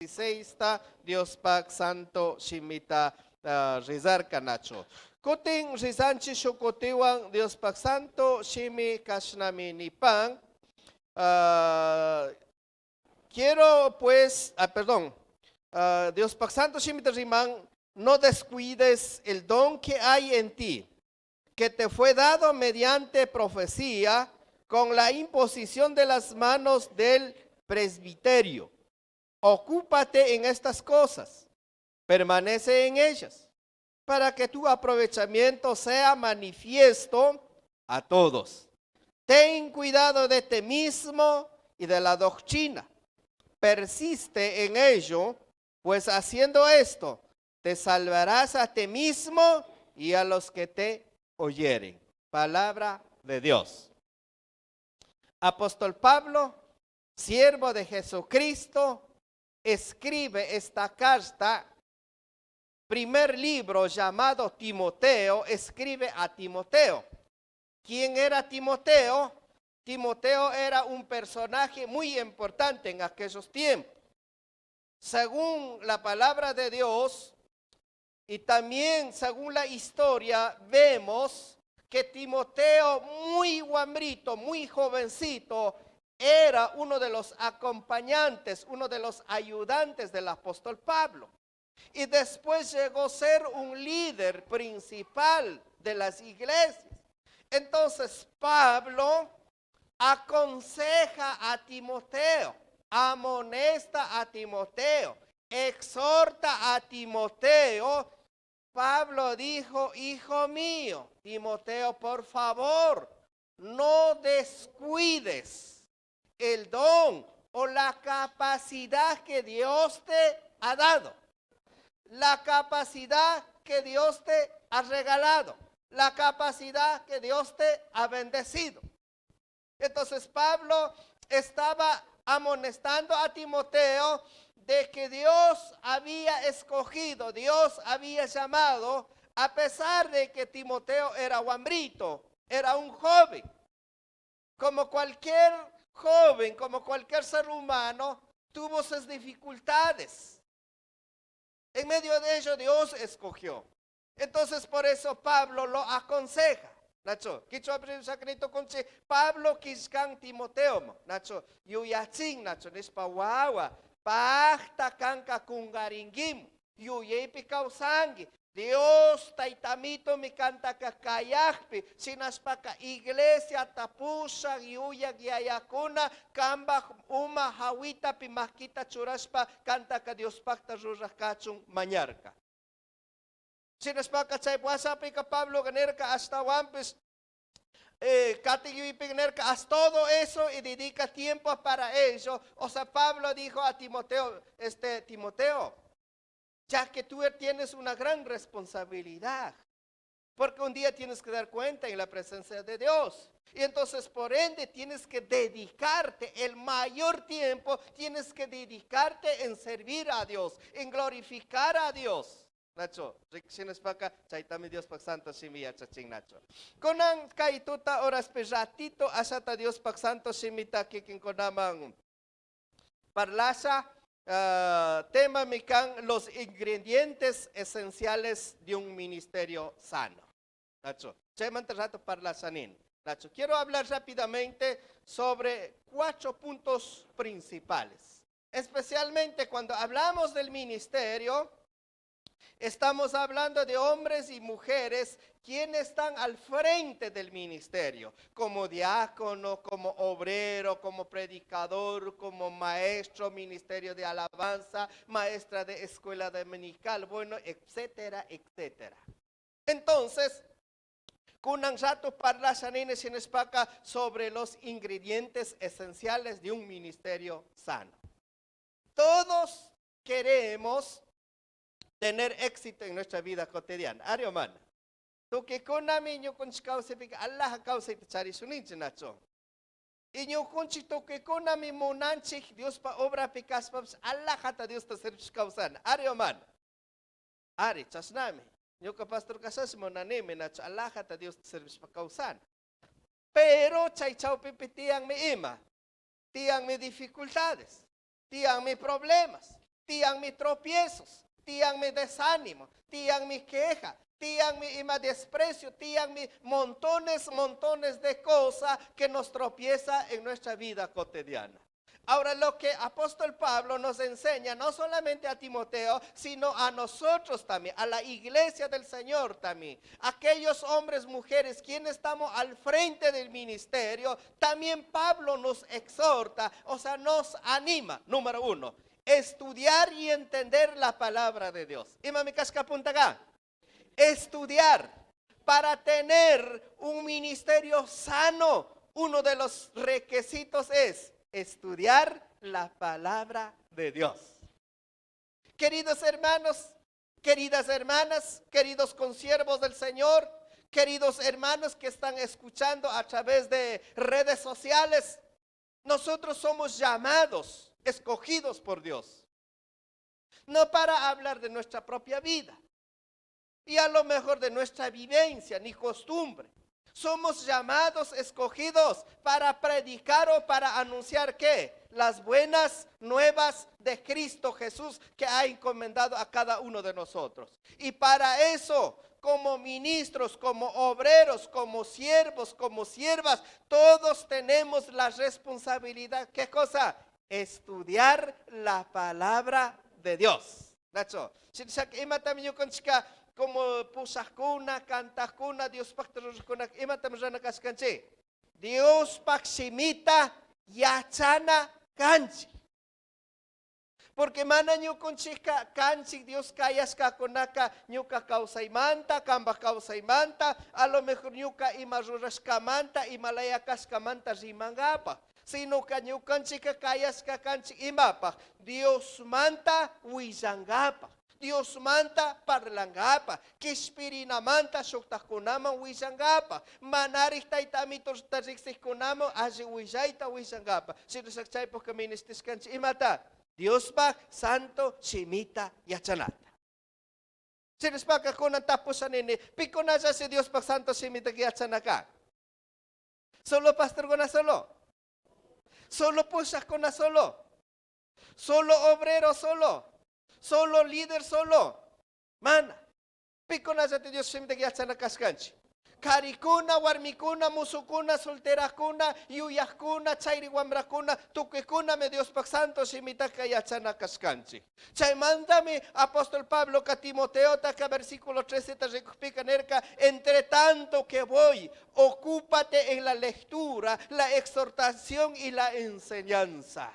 16 Dios Pak Santo Shimita Rizar Kanacho. Kuting Rizanchi Shokotiwang Dios Pak Santo Shimi Kashnami Nipang. Quiero pues, Dios Pak Santo Shimita Rimang, no descuides el don que hay en ti, que te fue dado mediante profecía con la imposición de las manos del presbiterio. Ocúpate en estas cosas, permanece en ellas, para que tu aprovechamiento sea manifiesto a todos. Ten cuidado de ti mismo y de la doctrina. Persiste en ello, pues haciendo esto, te salvarás a ti mismo y a los que te oyeren. Palabra de Dios. Apóstol Pablo, siervo de Jesucristo, escribe esta carta, primer libro llamado Timoteo, escribe a Timoteo. ¿Quién era Timoteo? Timoteo era un personaje muy importante en aquellos tiempos. Según la palabra de Dios y también según la historia, vemos que Timoteo, muy guambrito, muy jovencito, era uno de los acompañantes, uno de los ayudantes del apóstol Pablo. Y después llegó a ser un líder principal de las iglesias. Entonces Pablo aconseja a Timoteo, amonesta a Timoteo, exhorta a Timoteo. Pablo dijo: hijo mío, Timoteo, por favor, no descuides el don o la capacidad que Dios te ha dado, la capacidad que Dios te ha regalado, la capacidad que Dios te ha bendecido. Entonces Pablo estaba amonestando a Timoteo de que Dios había escogido, Dios había llamado, a pesar de que Timoteo era guambrito, era un joven. Como cualquier joven, como cualquier ser humano, tuvo sus dificultades. En medio de ello Dios escogió. Entonces por eso Pablo lo aconseja. Nacho, Pablo Kishkan Timoteo, Nacho, Yuyachin, Nacho, Nispawawa, Pachta Kanka Kungaringim, Yuyepi Kausangi, Dios taitamito mi canta kakayakpi, sinaspaka iglesia tapusa yuya gyayakuna, kamba uma hawita pimakita churaspa canta ka Dios pakta rurakachun mañarka. Sinaspaka chay wasapi ka Pablo ganerka hasta wampis, haz todo eso y dedica tiempo para ello. O sea, Pablo dijo a Timoteo, Timoteo, ya que tú tienes una gran responsabilidad, porque un día tienes que dar cuenta en la presencia de Dios. Y entonces, por ende, tienes que dedicarte el mayor tiempo, tienes que dedicarte en servir a Dios, en glorificar a Dios. Nacho, rikshines paka, chaitami Dios pak santo shimiya chaching Nacho. Konan kaituta oras pe ratito, asata Dios pak santo shimita kikin konamang parlasa. Tema mikan los ingredientes esenciales de un ministerio sano. Nacho, rato para sanin. Nacho, quiero hablar rápidamente sobre 4 puntos principales. Especialmente cuando hablamos del ministerio, estamos hablando de hombres y mujeres quienes están al frente del ministerio, como diácono, como obrero, como predicador, como maestro, ministerio de alabanza, maestra de escuela dominical, bueno, etcétera, etcétera. Entonces, kunan rato parla sanine sinespaka sobre los ingredientes esenciales de un ministerio sano. Todos queremos tener éxito en nuestra vida cotidiana. Ariomana. Tu que con aminyo con causa pica Allah causa te chari suninche nacho. Inyo con chito que con ami monanche Dios pa obra picas paps Allah hata Dios te servir causan. Ariomana. Ari chasnami. Yo que pastor casas monaneme nacho Allah hata Dios te servir pa causan. Pero chay chau pipi tiang mi ima. Tiang mi dificultades. Tiang mi problemas. tiang mis tropiezos, tiang mi desánimo, tiang mi queja, tiang mi desprecio, tiang mi montones de cosas que nos tropieza en nuestra vida cotidiana. Ahora lo que apóstol Pablo nos enseña, no solamente a Timoteo, sino a nosotros también, a la iglesia del Señor también, aquellos hombres, mujeres, quienes estamos al frente del ministerio, también Pablo nos exhorta, o sea, nos anima, número 1, estudiar y entender la palabra de Dios. Imami Casca Punta acá. Estudiar para tener un ministerio sano. Uno de los requisitos es estudiar la palabra de Dios. Queridos hermanos, queridas hermanas, queridos consiervos del Señor, queridos hermanos que están escuchando a través de redes sociales, nosotros somos llamados, escogidos por Dios, no para hablar de nuestra propia vida y a lo mejor de nuestra vivencia ni costumbre. Somos llamados, escogidos para predicar o para anunciar ¿qué? Las buenas nuevas de Cristo Jesús que ha encomendado a cada uno de nosotros. Y para eso, como ministros, como obreros, como siervos, como siervas, todos tenemos la responsabilidad, ¿qué cosa? Estudiar la palabra de Dios. Nacho, como pusakuna, cantakuna, Dios paktarukuna, imatamrana kaskanchi. Dios paksimita yachana kanchi. Porque mana ñukunchika kanchi Dios kayaska konaka ñuka kawsaymanta, kamba kawsaymanta, a lo mejor ñuka ima rurashkamanta, imalayakaskamanta rimangapa. Sino que ñukanchika kayaska kanchi imapa. Dios manta wizangapa. Dios manta parlangapa, kishpirina manta shoktakunama wishangapa, manarich taitamitos tarixikunaman aji wishaita wishangapa. Sirusakchaypo kaministiskanchi imata, Dios pa santo shimita yachanata. Siruspaka kunan tapusanini, pikonasa si Dios pa santo shimita yachanaka. Solo pastor kona solo. Solo pushak kona solo. Solo obrero solo. Solo líder solo. Mana. Pikuna sa Dios simte gyachana kaskanchi. Karikuna, warmikuna, musukuna, solterakuna, yuyakuna, chairi wamrakuna, tukikuna me Dios pak santo simita kayachana kaskanchi. Chay mándame apóstol Pablo ka Timoteo taka versículo 13 ta recupika nerka, entre tanto que voy, ocúpate en la lectura, la exhortación y la enseñanza.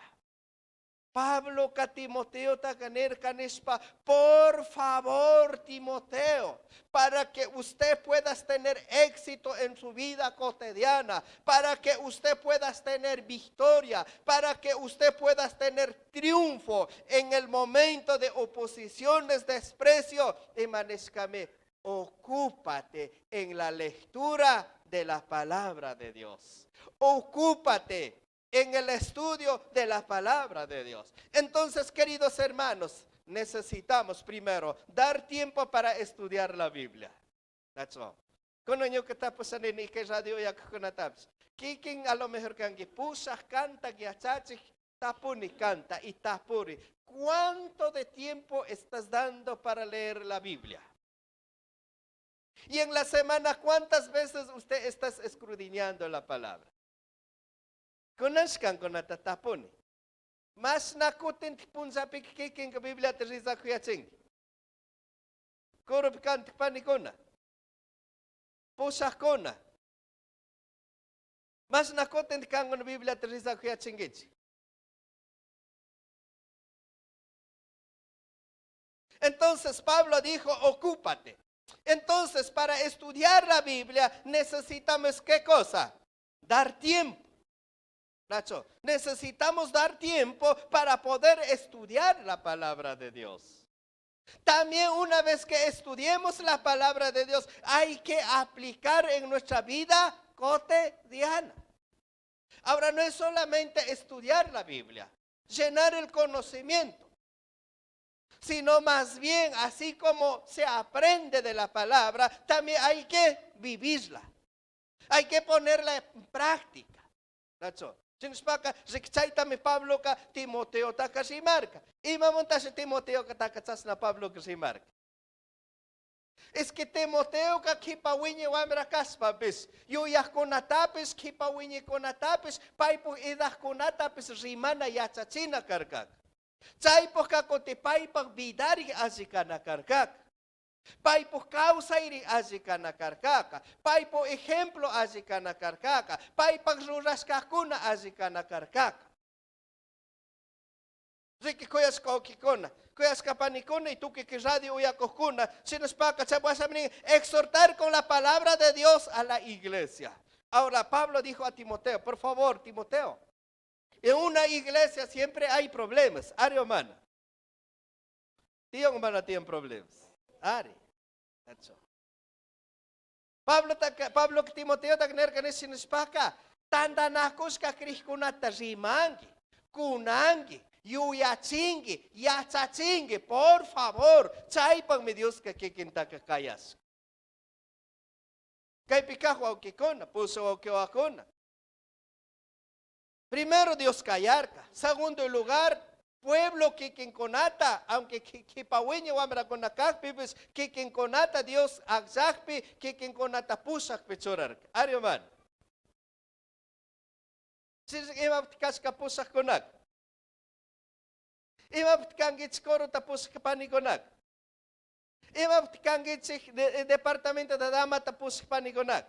Pablo ka Timoteo takaner kanespa, por favor Timoteo, para que usted pueda tener éxito en su vida cotidiana, para que usted pueda tener victoria, para que usted pueda tener triunfo en el momento de oposiciones, desprecio, emanezcame, ocúpate en la lectura de la palabra de Dios, ocúpate en el estudio de la palabra de Dios. Entonces, queridos hermanos, necesitamos primero dar tiempo para estudiar la Biblia. That's all. Kuno nyo katapusan ni kay radio yak kunataps. Kiking a lo mejor kangi pusas canta giachachik tapuni canta y tapuri. ¿Cuánto de tiempo estás dando para leer la Biblia? Y en la semana, ¿cuántas veces usted está escudriñando la palabra? Kunashkan kunatatapuni. Mas nakutin tipun sa pikiking ka Biblia terisa kuyaching. Kurup kan tipanikuna. Pusakuna. Mas nakutin kang na Biblia terisa kuyachingich. Entonces Pablo dijo, ocúpate. Entonces para estudiar la Biblia necesitamos ¿qué cosa? Dar tiempo. Nacho, necesitamos dar tiempo para poder estudiar la palabra de Dios. También una vez que estudiemos la palabra de Dios, hay que aplicar en nuestra vida cotidiana. Ahora no es solamente estudiar la Biblia, llenar el conocimiento, sino más bien, así como se aprende de la palabra, también hay que vivirla. Hay que ponerla en práctica. Nacho. Sinspaka rikchaitami Pablo ka Timoteo taka rimarka. Ima montas Timoteo ka takachasna Pablo ka rimarka. Es que Timoteo ka kipawiñe wamra kaspa bis. Yuyah konatapis kipawiñe konatapis paipo idah konatapis rimana yachachina karkak. Chaypo ka kotipaipak bidari asikana karkak. Paipo causa iri azikana karkaka. Paipo ejemplo azikana karkaka. Paipak ruraskakuna azikana karkaka. Riki kuyas kaukikona. Kuyas kapanikona y tú que radio uyakokuna. Si nos paca, exhortar con la palabra de Dios a la iglesia. Ahora Pablo dijo a Timoteo, por favor, Timoteo. En una iglesia siempre hay problemas. Ari humana. Tío humana tiene problemas. Ari. Pablo Timoteo takner kanis sinuspaka. Tandanakos ka krihkunata rimangi. Kunangi. Yuyachingi. Yachachingi. Por favor. Chaypang mi Dios ka kikinta ka kayas. Kay pikahu au kikona. Puso au kiwakona. Primero Dios callarka. Segundo lugar, pueblo que conata, aunque kipawiñe wamra konakakpi, pues que conata Dios agzakpi, que conata pusak pechorar. Arioman. Si ima kaska pusak konak. Ima kangit skoro tapus panikonak. Ima kangit departamento de dama tapus panikonak.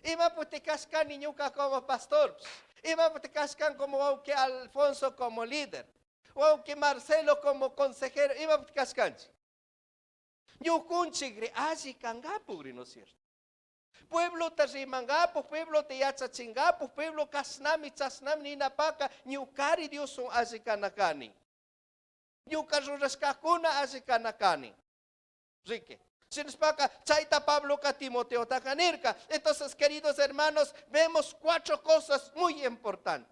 Ima putikaskan ninyo ka como pastor. Iba a cascan como que Alfonso como líder, o que Marcelo como consejero, iba a cascan. Yo conchigre, así cangapugri, ¿no es cierto? Pueblo Tajimangapo, pueblo Teyachachingapo, pueblo Kasnami, Chasnami, Ninapaca, Nyukari Dios son así canacani. Nyukaruraskakuna así canacani. Rique. Sinspaka, chaita Pablo ka Timoteo takanirka. Entonces, queridos hermanos, vemos 4 cosas muy importantes.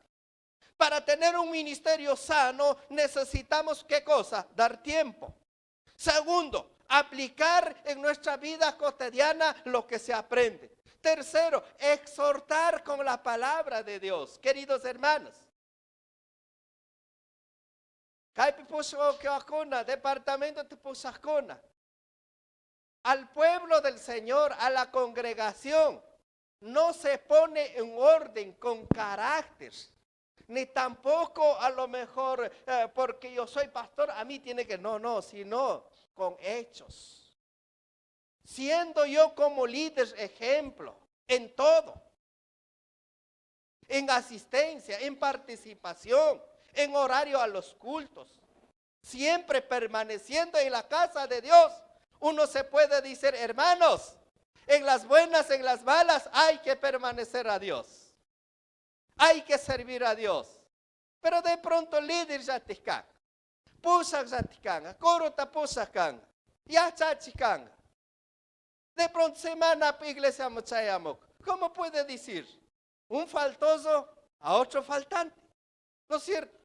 Para tener un ministerio sano, necesitamos ¿qué cosa? Dar tiempo. Segundo, aplicar en nuestra vida cotidiana lo que se aprende. Tercero, exhortar con la palabra de Dios. Queridos hermanos. Departamento de Pusacona. Al pueblo del Señor, a la congregación, no se pone en orden con carácter, ni tampoco a lo mejor porque yo soy pastor, a mí tiene que, no, sino con hechos. Siendo yo como líder ejemplo en todo, en asistencia, en participación, en horario a los cultos, siempre permaneciendo en la casa de Dios. Uno se puede decir, hermanos, en las buenas, en las malas, hay que permanecer a Dios. Hay que servir a Dios. Pero de pronto el líder ya te caga. Pusak ya te caga. Corota pusakan. Ya chachikan. De pronto semana iglesia mochayamok. ¿Cómo puede decir? Un faltoso a otro faltante. ¿No es cierto?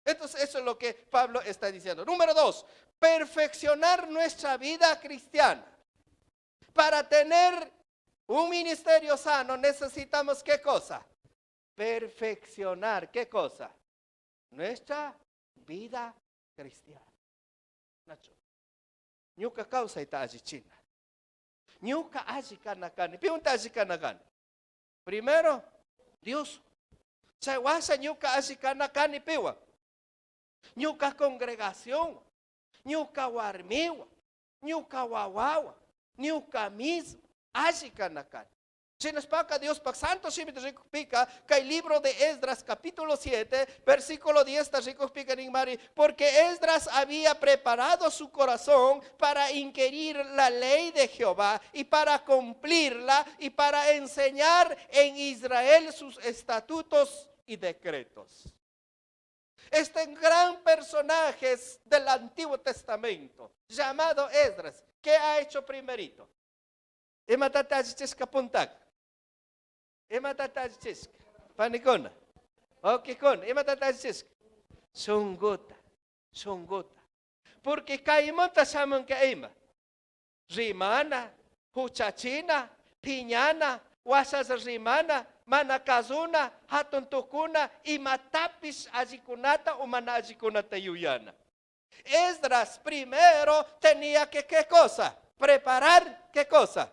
Entonces eso es lo que Pablo está diciendo. Número 2. Perfeccionar nuestra vida cristiana. Para tener un ministerio sano necesitamos ¿qué cosa? Perfeccionar, ¿qué cosa? Nuestra vida cristiana. Nacho. Nyuka causa ita ajichina. Nyuka ajikanakani. Pregunta ajikanakani. Primero, Dios. Chawasa nyuka ajikanakani piwa. Nyuka congregación. Nyuka warmiwa, nyuka wawawa, nyuka mismo, ashikanakan. Si nos paga Dios para santo, si me pica que el libro de Esdras, capítulo 7, versículo 10, porque Esdras había preparado su corazón para inquirir la ley de Jehová y para cumplirla y para enseñar en Israel sus estatutos y decretos. Este gran personaje del Antiguo Testamento, llamado Esdras, ¿qué ha hecho primerito? Ematatajicheska puntak. Ematatajicheska. Panikona. Okikon. Ematatajicheska. Sungota. Porque kaimota saman kaima. Rimana, huchachina, piñana, wasas rimana, manakazuna, hatun tukuna, y matapis ajikunata o mana ajikunata yuyana. Esdras primero tenía que, ¿qué cosa? Preparar, ¿qué cosa?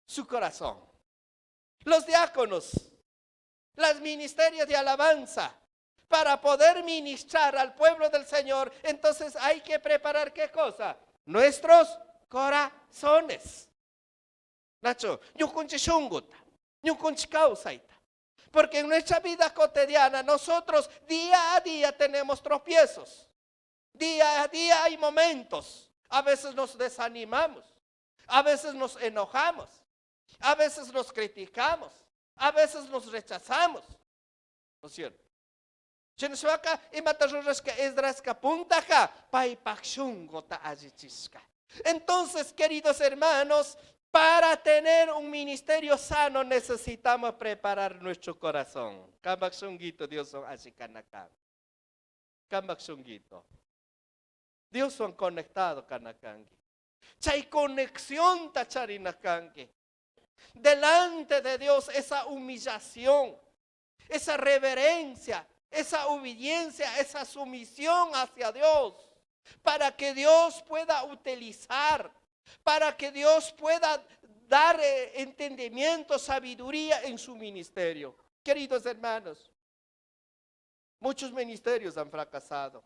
Su corazón. Los diáconos, los ministerios de alabanza, para poder ministrar al pueblo del Señor, entonces hay que preparar, ¿qué cosa? Nuestros corazones. Nacho, porque en nuestra vida cotidiana nosotros día a día tenemos tropiezos. Día a día hay momentos. A veces nos desanimamos. A veces nos enojamos. A veces nos criticamos. A veces nos rechazamos. ¿No es cierto? Entonces, queridos hermanos, para tener un ministerio sano necesitamos preparar nuestro corazón. Dios son así canacán. Dios son conectado canacangi. Chay conexión tacharinacangi. Delante de Dios esa humillación, esa reverencia, esa obediencia, esa sumisión hacia Dios, para que Dios pueda utilizar, para que Dios pueda dar entendimiento, sabiduría en su ministerio. Queridos hermanos, muchos ministerios han fracasado.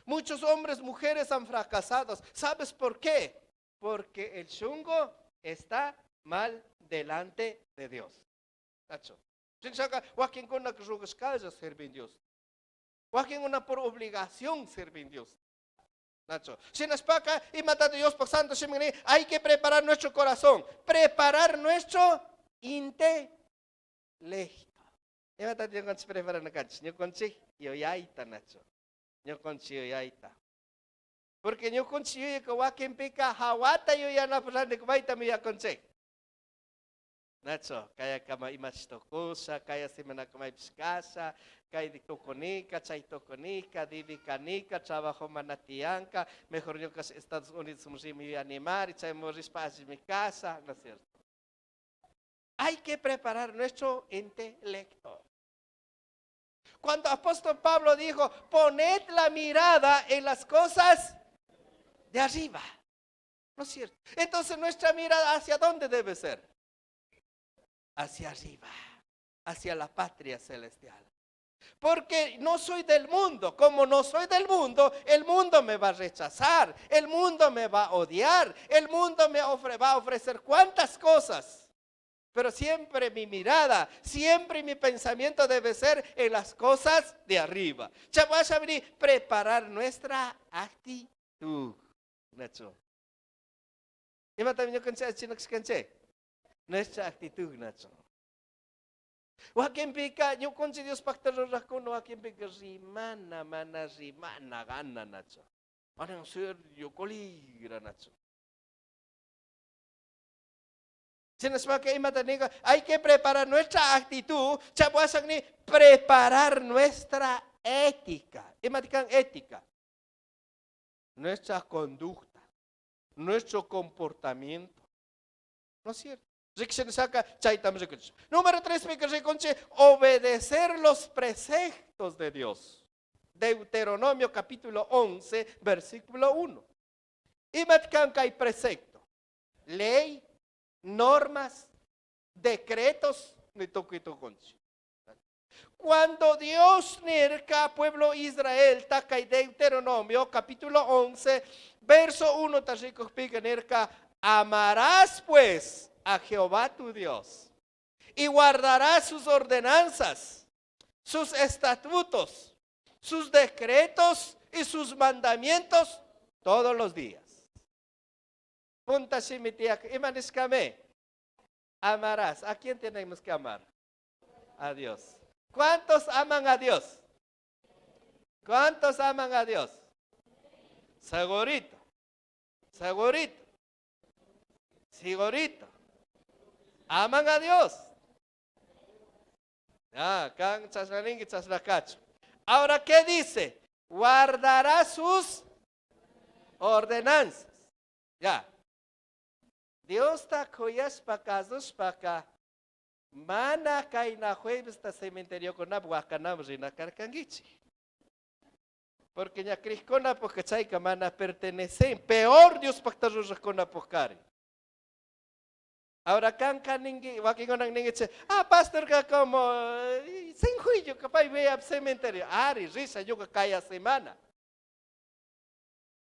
Muchos hombres, mujeres han fracasado. ¿Sabes por qué? Porque el chungo está mal delante de Dios. Nacho. Joaquín con una que servir Dios. Joaquín una por obligación servir Dios. Nacho. Si nos paga y mata a Dios por santo, hay que preparar nuestro corazón. Preparar nuestro intelecto. Y mata a Dios con preparar la cancha. Yo con yo ya está, Nacho. Yo con ya está. Porque yo con que Joaquín pica hawata yo ya no pasando que vaita me ya con Nacho, kaya kama imach tokusa, kaya si manakama piskasa, kaya di tokonika, chay tokonika, didikanika, trabajo manatianca, mejor yo que Estados Unidos somos mi animar y chay moris para mi casa, ¿no es cierto? Hay que preparar nuestro intelecto. Cuando apóstol Pablo dijo, poned la mirada en las cosas de arriba, ¿no es cierto? Entonces nuestra mirada ¿hacia dónde debe ser? Hacia arriba, hacia la patria celestial. Porque no soy del mundo. Como no soy del mundo, el mundo me va a rechazar, el mundo me va a odiar, el mundo me va a ofrecer cuantas cosas. Pero siempre mi mirada, siempre mi pensamiento debe ser en las cosas de arriba. Ya vas a venir preparar nuestra actitud. Nacho. ¿Y más también yo cansé, chino que cansé? Nuestra actitud, Nacho. Wakin pika, yo con si Dios pacta los raconos, wakin pika rimana, gana, Nacho. Ahora en ser yo coligra, Nacho. Si nos va a quedar hay que preparar nuestra actitud, chapuasagni, preparar nuestra ética. Imatican ética. Nuestra conducta, nuestro comportamiento. ¿No es cierto? Número 3, obedecer los preceptos de Dios. Deuteronomio capítulo 11, versículo 1. Y hay precepto, ley, normas, decretos. Cuando Dios nerca pueblo Israel, taca y Deuteronomio capítulo 11, verso 1, nerca, amarás pues a Jehová tu Dios y guardarás sus ordenanzas, sus estatutos, sus decretos y sus mandamientos todos los días. Punta simitiak, imaniscame, amarás. ¿A quién tenemos que amar? A Dios. ¿Cuántos aman a Dios? ¿Cuántos aman a Dios? Segurito, segurito, segurito. Aman a Dios. Ahora, ¿qué dice? Guardará sus ordenanzas. Ya. Dios está coyas para casos para acá. Mana kaina jueves esta cementerio con abuacanam rina carcangichi. Porque ya criscona porque chaika mana pertenecen. Peor Dios pactarus con apocari. Ahora can ningi wakingonang ningi pastor ka como sin juicio capaz ve al cementerio. Ari risa yo que cae semana.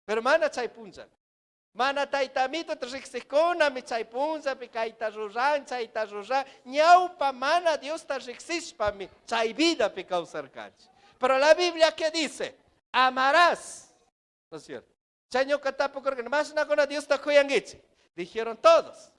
Pero mana chay punza. Mana taitamito trixicona mi chay punza pi caita ruran chay ruran. Ñaupa mana Dios trixis pa mi chay vida pi causar canchi. Pero la Biblia que dice, amarás. ¿No es cierto? Chaño catapo porque más na con Dios ta cuyangichi. Dijeron todos.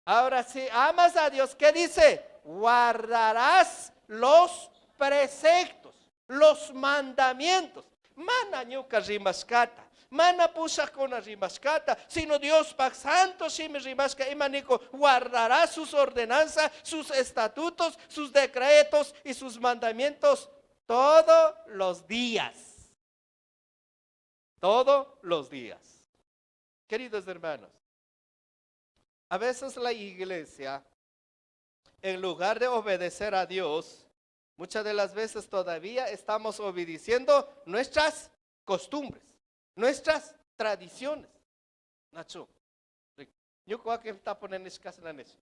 Ahora si amas a Dios, ¿qué dice? Guardarás los preceptos, los mandamientos. Mana ñuka rimascata, mana pusa con rimascata, sino Dios pa santo si me rimasca y manico guardará sus ordenanzas, sus estatutos, sus decretos y sus mandamientos todos los días. Todos los días. Queridos hermanos, a veces la iglesia, en lugar de obedecer a Dios, muchas de las veces todavía estamos obedeciendo nuestras costumbres, nuestras tradiciones. Nacho, yo creo que está poniendo escasa en eso.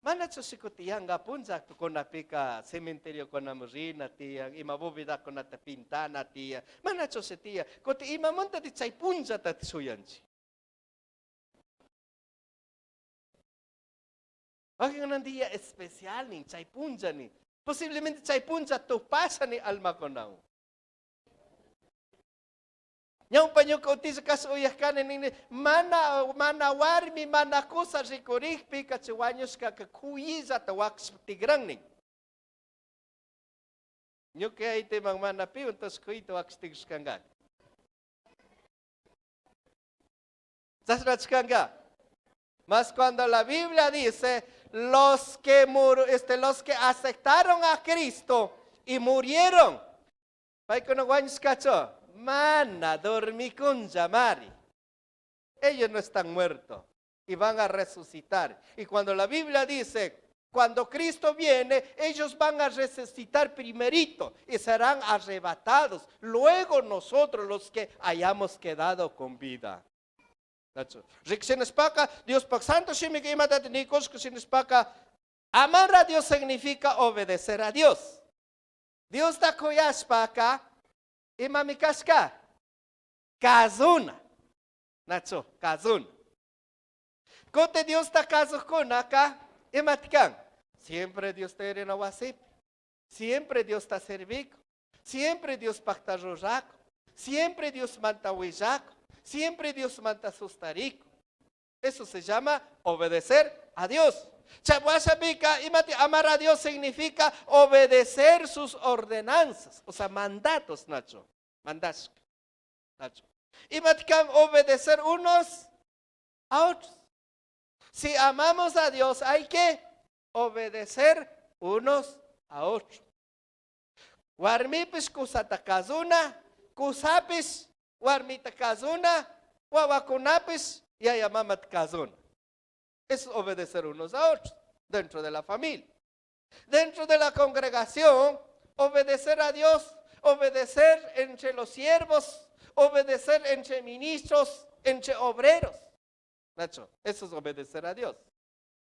Manacho si kutiyanga punza con la pica cementerio con la morina tía, y mabobida con la pintana tía. Manacho se tía, kuti ima monta di chay punza tatsuyanchi. Hoy un día especial ni chay punza ni. Posiblemente chay punza tu pasa ni alma conao. Nyong panyo kauti sa kasuyah kanin ni mana warmi mana kusa rikurik pi kachiwanyos ka kakuyiza tawak tigrang ni. Nyo kaya ite mang mana pi untos kuy tawak stigs kangga. Sasrach kangga. Mas cuando la Biblia dice los que aceptaron a Cristo y murieron, mana dormí con Yamari. Ellos no están muertos y van a resucitar. Y cuando la Biblia dice, cuando Cristo viene, ellos van a resucitar primerito y serán arrebatados. Luego nosotros los que hayamos quedado con vida. Dios pak santo shimik imatat nikos kusinespaka. Amar a Dios significa obedecer a Dios. Dios da koyaspaka imamikaska. Kazuna. Nacho, kazuna. Kote Dios da kazukunaka imatkan. Siempre Dios te renovasip. Siempre Dios ta servico. Siempre Dios pacta rojaco. Siempre Dios manta huillaco. Siempre Dios manda sustarico. Eso se llama obedecer a Dios. Amar a Dios significa obedecer sus ordenanzas, o sea, mandatos, Nacho. Mandatos, Nacho. Y obedecer unos a otros. Si amamos a Dios, hay que obedecer unos a otros. Warmipis kusatakazuna, kusapis warmita kazuna, wawakunapis, yayamamat kazuna. Es obedecer unos a otros dentro de la familia. Dentro de la congregación, obedecer a Dios, obedecer entre los siervos, obedecer entre ministros, entre obreros. Nacho, eso es obedecer a Dios.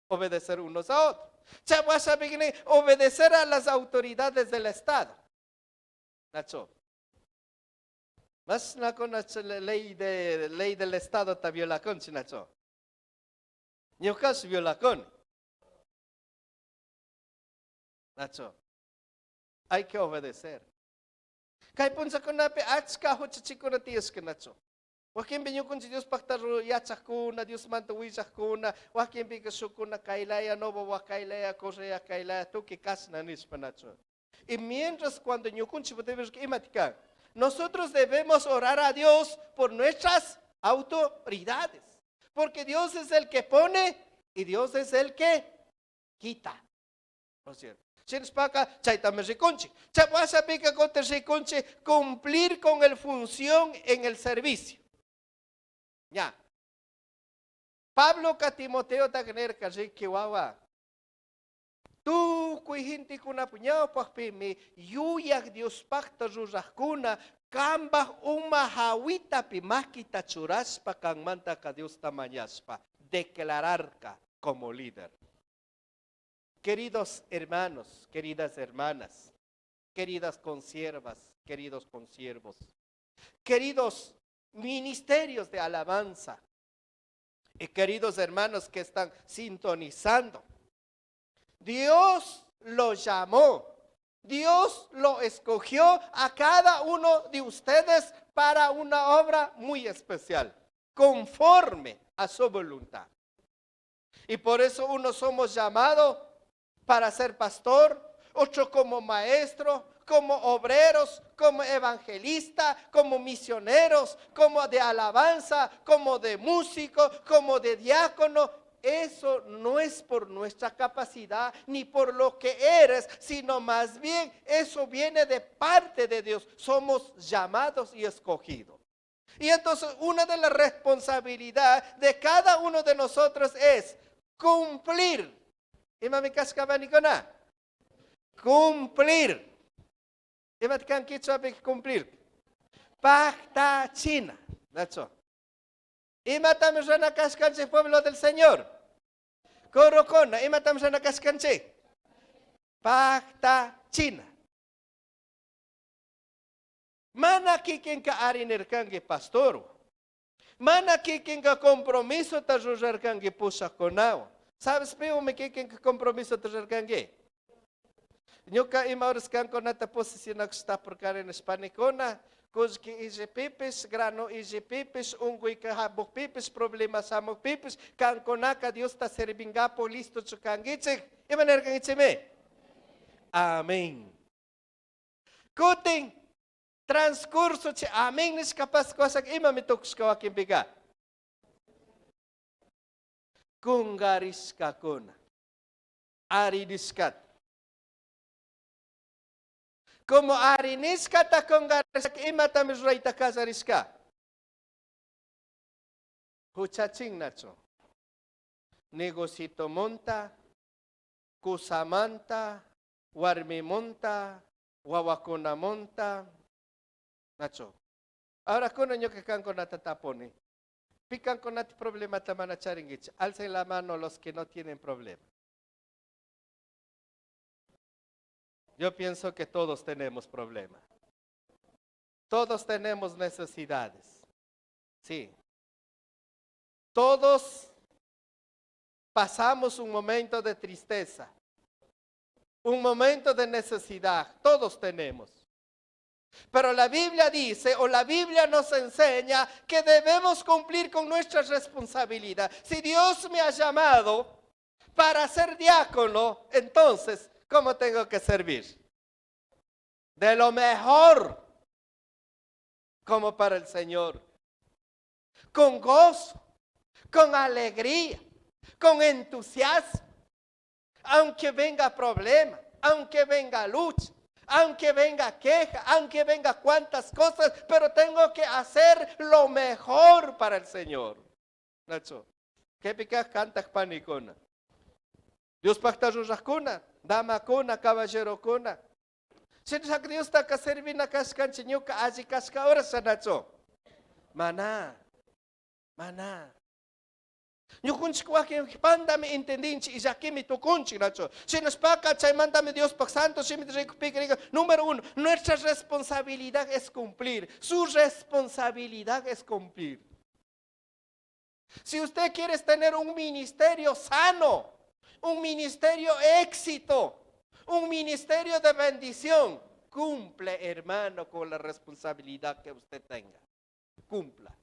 Obedecer unos a otros. Obedecer a las autoridades del Estado. Nacho. Más con la ley del Estado está violacón, Nacho. Ñucas violacón. Nacho. Hay que obedecer. Kay punsa ko na pe atska ho chichiko na tiyas ka Nacho. Wakin binyo kun si Dios paktaro yatsak ko na Dios mantawisak ko na wakin bigasyo ko na kailaya no bawa kailaya korea kailaya to kikas na nis pa Nacho. Y mientras cuando ño kun si podemos que imatika. Nosotros debemos orar a Dios por nuestras autoridades. Porque Dios es el que pone y Dios es el que quita. ¿No es cierto? Cumplir con la función en el servicio. Ya. Pablo ka Timoteo ta tener que kiwawa. Tu kuihinti kuna punyao pahpimi yuyak Dios pakta rurahkuna kambah hawita pimakita churaspa kang manta ka Dios tamañaspa declararka como líder. Queridos hermanos, queridas hermanas, queridas consiervas, queridos consiervos, queridos ministerios de alabanza y queridos hermanos que están sintonizando, Dios lo llamó, Dios lo escogió a cada uno de ustedes para una obra muy especial, conforme a su voluntad. Y por eso unos somos llamados para ser pastor, otro como maestro, como obreros, como evangelistas, como misioneros, como de alabanza, como de músico, como de diácono. Eso no es por nuestra capacidad ni por lo que eres, sino más bien eso viene de parte de Dios. Somos llamados y escogidos. Y entonces una de las responsabilidades de cada uno de nosotros es cumplir. Cumplir. Cumplir. Pacta China. That's all. Imatamos na kaskanche pueblo del Señor. Corocona, imatamos na kaskanche. Pacta China. Mana kikin ka ariner kange pastor. Mana kikin ka compromiso ta rujar kange pusa konao. Sabes peo me kikin ka compromiso ta rujar kange. Nyuka imaurus kan ko natapos sinak sta por karen hispanicona. Kuz ki ije pipis, grano ije pipis, ungui ka habok pipis, problema samok pipis, kan konaka Dios ta servingapo listo chukangichik. Imaner kang ichime. Amén. Kuting transcurso che amén nis kapas kosak ima mitoks kawakin biga. Kungaris kakuna. Ari diskat. Como ariniska ta kungaris ima tamis raita kasariska. Huchaching nacho. Negocito monta, kusamanta, warmi monta, wawakuna monta. Nacho. Ahora kuno nyo que kan ko natataponi. Pican con nati problema tamana charingich. Alcen la mano los que no tienen problema. Yo pienso que todos tenemos problemas. Todos tenemos necesidades. Sí. Todos pasamos un momento de tristeza. Un momento de necesidad. Todos tenemos. Pero la Biblia dice, o la Biblia nos enseña que debemos cumplir con nuestra responsabilidad. Si Dios me ha llamado para ser diácono, entonces, ¿cómo tengo que servir? De lo mejor, como para el Señor. Con gozo, con alegría, con entusiasmo. Aunque venga problema, aunque venga lucha. Aunque venga queja, aunque venga cuantas cosas, pero tengo que hacer lo mejor para el Señor. Nacho, ¿qué pica cantas panicona? Dios pacta rujacuna, dama cuna, caballero cuna. Si Dios está que servir na cascanchiñuca, allí casca ahora Nacho. Maná. Nyukunch ko aking pandami intendinchi isakimi tukunchi nacho. Si nos paca chay mandame Dios pa santo, si me dice número 1, nuestra responsabilidad es cumplir. Su responsabilidad es cumplir. Si usted quiere tener un ministerio sano, un ministerio éxito, un ministerio de bendición, cumple, hermano, con la responsabilidad que usted tenga. Cumpla.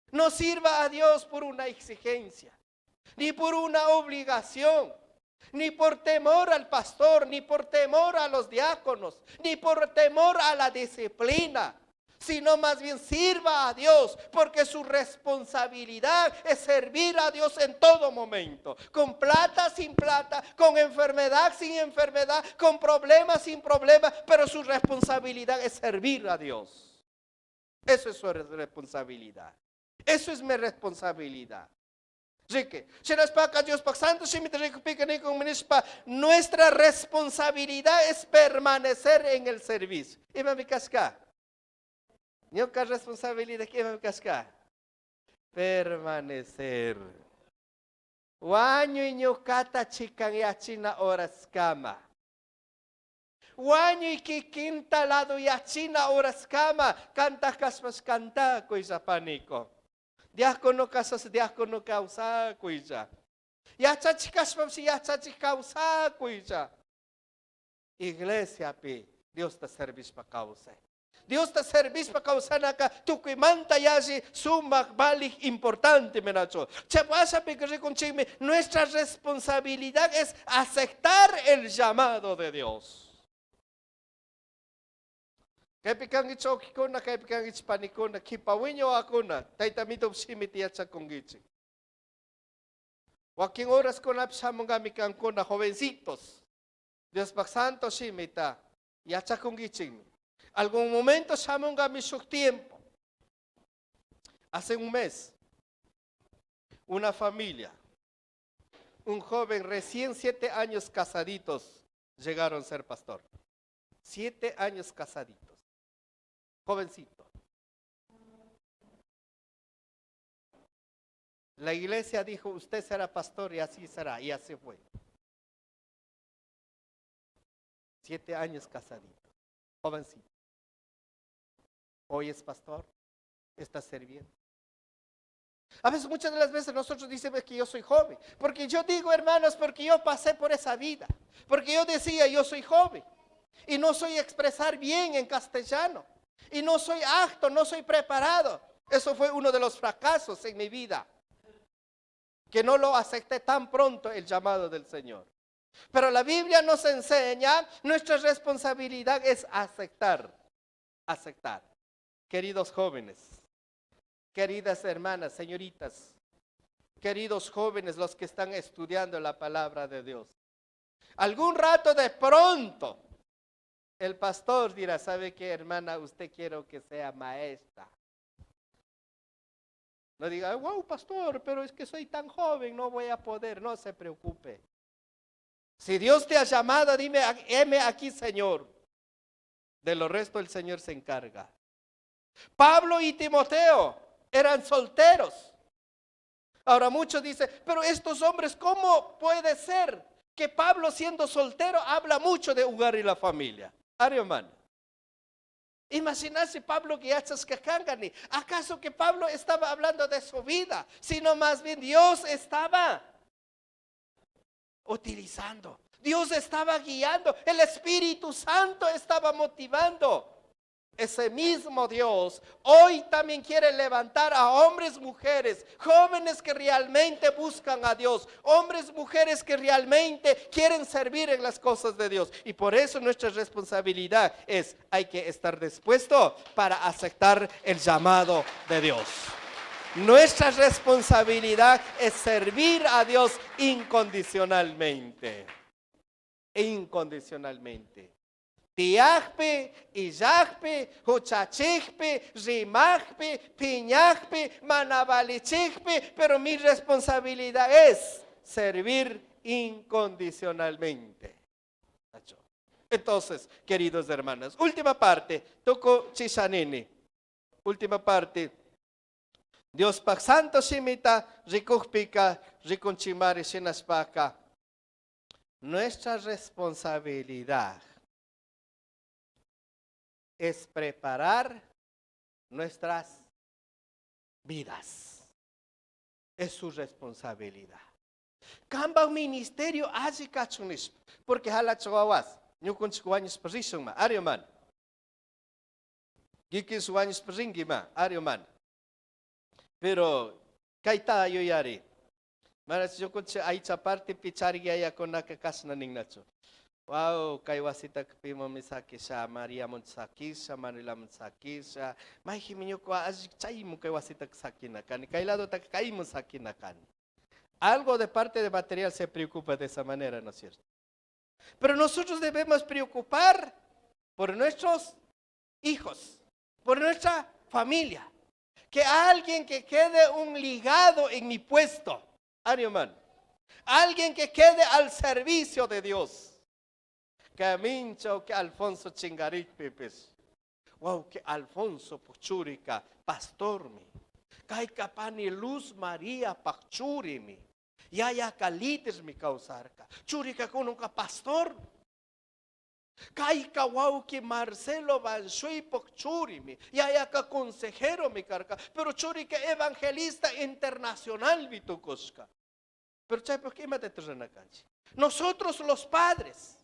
No sirva a Dios por una exigencia, ni por una obligación, ni por temor al pastor, ni por temor a los diáconos, ni por temor a la disciplina, sino más bien sirva a Dios, porque su responsabilidad es servir a Dios en todo momento, con plata, sin plata, con enfermedad, sin enfermedad, con problemas, sin problemas, pero su responsabilidad es servir a Dios. Eso es su responsabilidad. Eso es mi responsabilidad. Rique. Nuestra responsabilidad es permanecer en el servicio. Iba mi casca. Nuestra responsabilidad que iba mi casca. Permanecer. Wanyo inyo kata chikang yachina oras kama. Wanyo ikikinta lado yachina oras kama. Kanta kaspas kanta ko isa paniko. Diakono kasas diakono kausa ko isa. Yachachi kaspas si yachachi kausa ko isa. Iglesia pi, Dios te servis pa causa. Dios te servis pa causa naka tukuimanta yashi sumak balik importante menacho. Chapasa pe que conchime, nuestra responsabilidad es aceptar el llamado de Dios. Kaya pikang itsoki ko na, kaya pikang itspani ko na, kipawinyo ako na, taitamito simiti at sa kongitsi. Waking oras ko na sa mga mikang ko na jovencitos. Dios pagsanto simita, at sa kongitsi. Algún momento sa mga misuk tiempo. Hace un mes, una familia, un joven recién 7 años casaditos, llegaron a ser pastor. 7 años casaditos. Jovencito. La iglesia dijo, usted será pastor y así será, y así fue. 7 años casadito, jovencito. Hoy es pastor, está sirviendo. A veces, muchas de las veces nosotros decimos que yo soy joven, porque yo digo, hermanos, porque yo pasé por esa vida, porque yo decía, yo soy joven, y no soy expresar bien en castellano. Y no soy apto, no soy preparado. Eso fue uno de los fracasos en mi vida. Que no lo acepté tan pronto el llamado del Señor. Pero la Biblia nos enseña, nuestra responsabilidad es aceptar. Aceptar. Queridos jóvenes, queridas hermanas, señoritas, queridos jóvenes, los que están estudiando la palabra de Dios. Algún rato de pronto, el pastor dirá, ¿sabe qué, hermana? Usted quiero que sea maestra. No diga, wow, pastor, pero es que soy tan joven, no voy a poder. No se preocupe. Si Dios te ha llamado, dime, heme aquí, Señor. De lo resto el Señor se encarga. Pablo y Timoteo eran solteros. Ahora muchos dicen, pero estos hombres, ¿cómo puede ser que Pablo siendo soltero habla mucho de hogar y la familia? Hermano, imagínate Pablo que ¿acaso que Pablo estaba hablando de su vida? Sino más bien Dios estaba utilizando, Dios estaba guiando, el Espíritu Santo estaba motivando. Ese mismo Dios hoy también quiere levantar a hombres, mujeres, jóvenes que realmente buscan a Dios, hombres, mujeres que realmente quieren servir en las cosas de Dios. Y por eso nuestra responsabilidad es, hay que estar dispuesto para aceptar el llamado de Dios. Nuestra responsabilidad es servir a Dios incondicionalmente. Incondicionalmente. Tiajpe, Iyajpe, Huchachijpe, Rimajpe, Piñajpe, Manabalichijpe, pero mi responsabilidad es servir incondicionalmente. Entonces, queridos hermanos, última parte, toco Chishanini. Última parte. Dios Pak Santo Simita, Rikujpika, Rikunchimari Shinaspaka. Nuestra responsabilidad es preparar nuestras vidas. Es su responsabilidad. Kamba ministerio aji kachunis, porque halachawas, nyukun suwanis position ma, arioman. Gikin suwanis posingi ma, arioman. Pero kaita yo yari. Maras yukun sa ay parte pichari gaya ko nakakas na ning nacho. Wow, kay wasita kapimo misaki siya, Maria Monsaki siya, Manila Monsaki siya. May himinyo ko, chay mo kay wasita sakinakan. Kay lado ta kay mo sakinakan. Algo de parte de material se preocupa de esa manera, ¿no es cierto? Pero nosotros debemos preocupar por nuestros hijos, por nuestra familia. Que alguien que quede un ligado en mi puesto. Ánimo. Alguien que quede al servicio de Dios. Que mincho que Alfonso Chingarit Pepes. Wow, que Alfonso Puchurica, pastor mi. Kaika pani Luz María Pachuri mi. Yaya Calites mi causarca. Churica con un pastor. Kaika wow que Marcelo Banshui Pachuri mi. Yaya ka consejero mi carca. Pero churica evangelista internacional mi tucosca. Pero ¿sabes por qué me detengo? Nosotros los padres,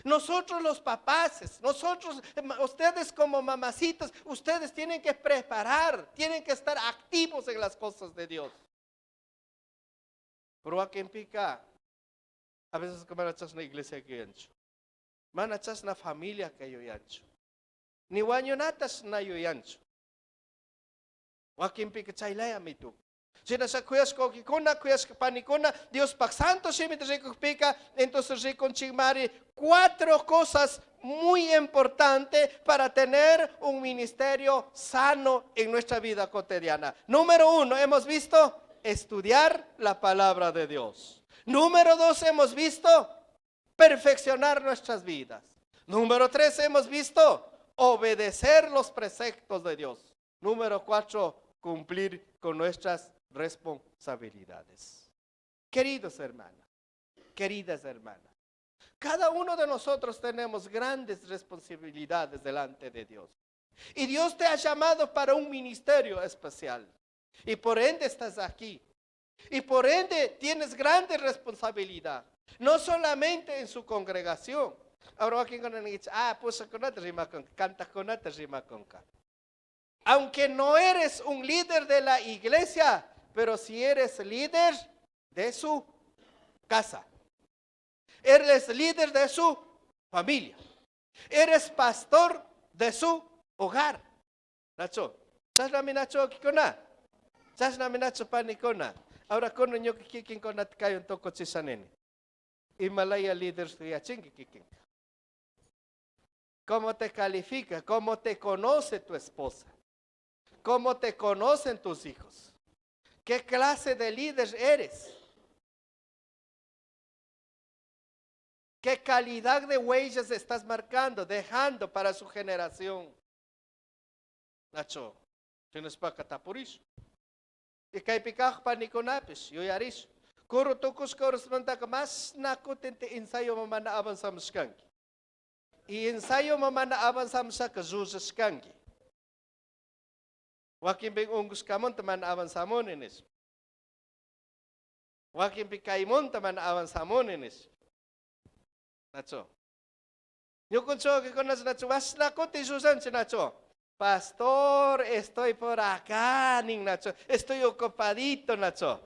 nosotros los papás, nosotros, ustedes como mamacitas, ustedes tienen que preparar, tienen que estar activos en las cosas de Dios. Pero aquí en Pica, a veces que manachas na iglesia que yancho, manachas na familia que yo yancho, ni guanyonatas na yo yancho. Aquí en Pica chaylaya mi tu. Sina sa kuyas ko kikuna, kuyas panikuna, Dios Pak Santo si me pica, entonces reconchimari 4 cosas muy importantes para tener un ministerio sano en nuestra vida cotidiana. Número 1, hemos visto estudiar la palabra de Dios. Número 2, hemos visto perfeccionar nuestras vidas. Número 3, hemos visto obedecer los preceptos de Dios. Número 4, cumplir con nuestras responsabilidades. Queridos hermanos, queridas hermanas, cada uno de nosotros tenemos grandes responsabilidades delante de Dios. Y Dios te ha llamado para un ministerio especial. Y por ende estás aquí. Y por ende tienes grande responsabilidad. No solamente en su congregación. Ahora aquí con el pues canta con aunque no eres un líder de la iglesia, pero si eres líder de su casa. Eres líder de su familia. Eres pastor de su hogar. Nacho, ¿sabes la minacho aquí con nada? ¿Sabes la minacho panicona? Ahora con niño que kikin con nat kayo toko chisanene. Himalaya líder de yachingi kikin. ¿Cómo te califica? ¿Cómo te conoce tu esposa? ¿Cómo te conocen tus hijos? ¿Qué clase de líder eres? ¿Qué calidad de huellas estás marcando, dejando para su generación? Nacho, tienes para catar por eso. Y que hay picaj para Niconapis, yo ya rizo. Kuro tocos corresponda más nakutente ensayo mamana avanzamos kanki. Y ensayo mamana avanzamos a kazuza kanki. Wakin bing ungus kamon teman avanzamon enes. Wakin pikaimon teman avanzamon enes. Nacho. Yo concho que conas Nacho vas la cote Susan Nacho. Pastor, estoy por acá, ning Nacho. Estoy ocupadito, Nacho.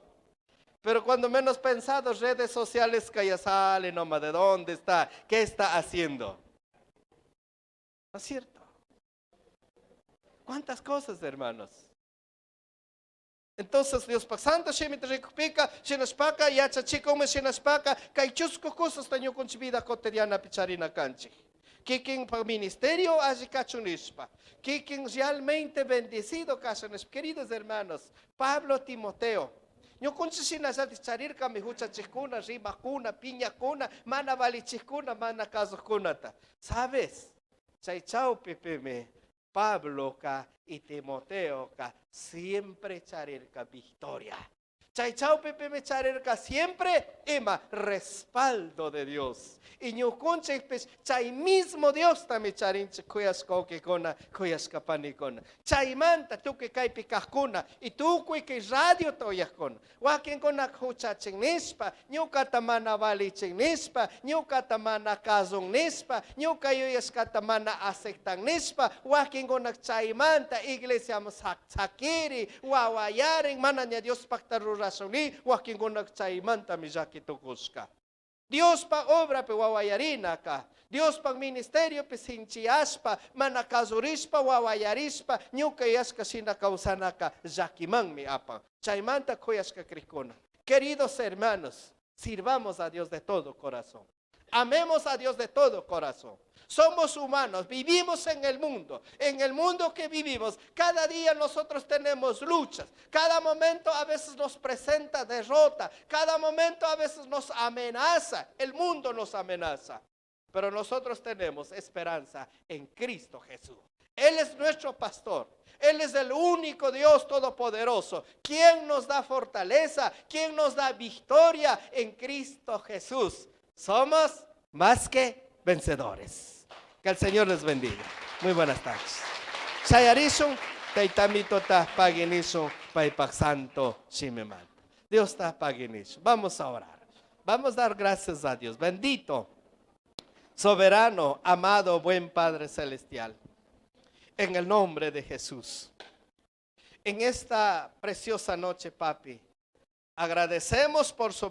Pero cuando menos pensado, redes sociales que ya sale nomás de dónde está, qué está haciendo. ¿No es cierto? ¿Cuántas cosas, hermanos? Entonces, Dios pasando, si me recupera, si nos paga, ya chachico me si nos paga, que hay chusco cosas tengo con su vida cotidiana picharina canchi. Que quien para ministerio hace cachunispa. Que quien realmente bendecido cachones. Queridos hermanos, Pablo Timoteo. Yo con si nas a charir ka mi hucha chikuna, riba kuna, piña kuna, mana vali chikuna, mana caso kunata. ¿Sabes? Chay chao pepe Pablo y Timoteo siempre charirka victoria. Chay chao pepe me charirka siempre ema respaldo de Dios. Y yo conche pues chay mismo Dios también charinche cuyas coque cona cuyas capani cona. Chay manta tú que cae picacuna y tú que radio toyas con. Wakin cona hucha chingnispa, yo katamana vali chingnispa, yo katamana kazong nispa, yo kayo yas katamana asektan nispa, wakin cona chay manta iglesia sakiri, wawayaring mananya Dios paktarurasoni, wakin cona chay manta mizakitukuska. Dios pa obra pe wawayarina ka. Dios pa ministerio pe sinchiaspa, manakazurispa wawayarispa, nyuka yaska sinakausanaka, zakimang mi apa. Chaimanta koyaska krikona. Queridos hermanos, sirvamos a Dios de todo corazón. Amemos a Dios de todo corazón. Somos humanos, vivimos en el mundo que vivimos, cada día nosotros tenemos luchas, cada momento a veces nos presenta derrota, cada momento a veces nos amenaza, el mundo nos amenaza, pero nosotros tenemos esperanza en Cristo Jesús. Él es nuestro pastor, Él es el único Dios todopoderoso, quien nos da fortaleza, quien nos da victoria en Cristo Jesús. Somos más que vencedores. Que el Señor les bendiga. Muy buenas tardes. Chayarishon, taitamito ta paginishon, paipak santo shimeman. Dios está paginishon. Vamos a orar. Vamos a dar gracias a Dios. Bendito, soberano, amado, buen Padre Celestial. En el nombre de Jesús. En esta preciosa noche, papi, agradecemos por su